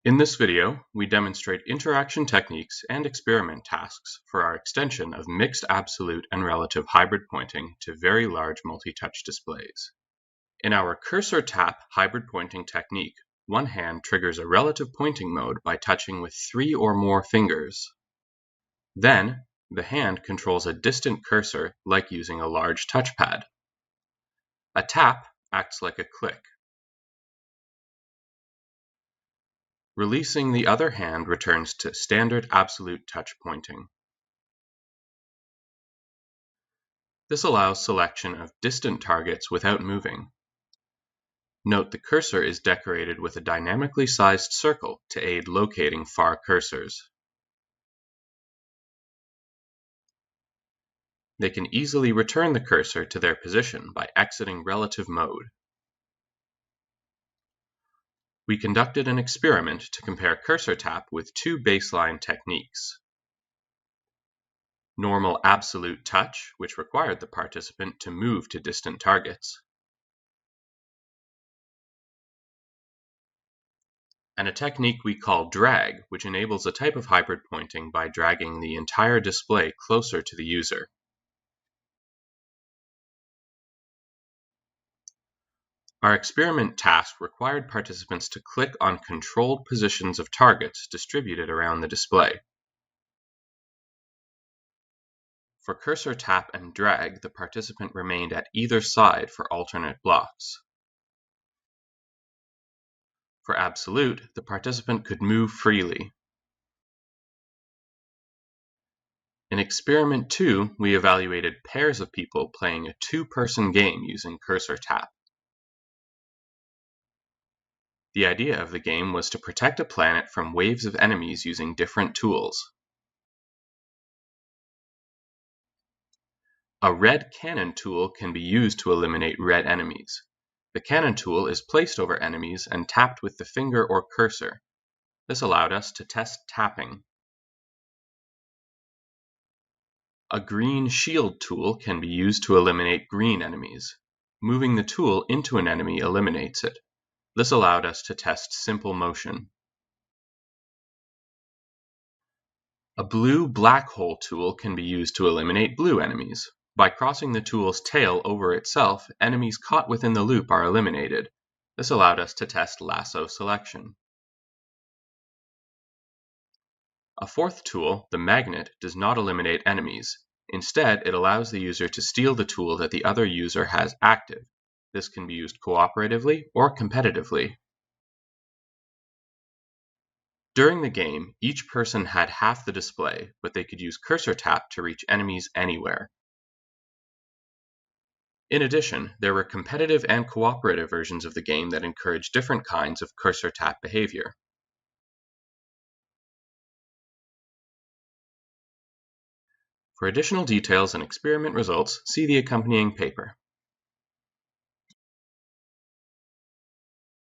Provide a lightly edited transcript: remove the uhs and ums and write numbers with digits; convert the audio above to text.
In this video, we demonstrate interaction techniques and experiment tasks for our extension of mixed absolute and relative hybrid pointing to very large multi-touch displays. In our CursorTap hybrid pointing technique, one hand triggers a relative pointing mode by touching with 3 or more fingers. Then, the hand controls a distant cursor like using a large touchpad. A tap acts like a click. Releasing the other hand returns to standard absolute touch pointing. This allows selection of distant targets without moving. Note the cursor is decorated with a dynamically sized circle to aid locating far cursors. They can easily return the cursor to their position by exiting relative mode. We conducted an experiment to compare CursorTap with two baseline techniques. Normal absolute touch, which required the participant to move to distant targets, and a technique we call drag, which enables a type of hybrid pointing by dragging the entire display closer to the user. Our experiment task required participants to click on controlled positions of targets distributed around the display. For cursor tap and drag, the participant remained at either side for alternate blocks. For absolute, the participant could move freely. In experiment 2, we evaluated pairs of people playing a two-person game using cursor tap. The idea of the game was to protect a planet from waves of enemies using different tools. A red cannon tool can be used to eliminate red enemies. The cannon tool is placed over enemies and tapped with the finger or cursor. This allowed us to test tapping. A green shield tool can be used to eliminate green enemies. Moving the tool into an enemy eliminates it. This allowed us to test simple motion. A blue black hole tool can be used to eliminate blue enemies. By crossing the tool's tail over itself, enemies caught within the loop are eliminated. This allowed us to test lasso selection. A fourth tool, the magnet, does not eliminate enemies. Instead, it allows the user to steal the tool that the other user has active. This can be used cooperatively or competitively. During the game, each person had half the display, but they could use cursor tap to reach enemies anywhere. In addition, there were competitive and cooperative versions of the game that encouraged different kinds of cursor tap behavior. For additional details and experiment results, see the accompanying paper.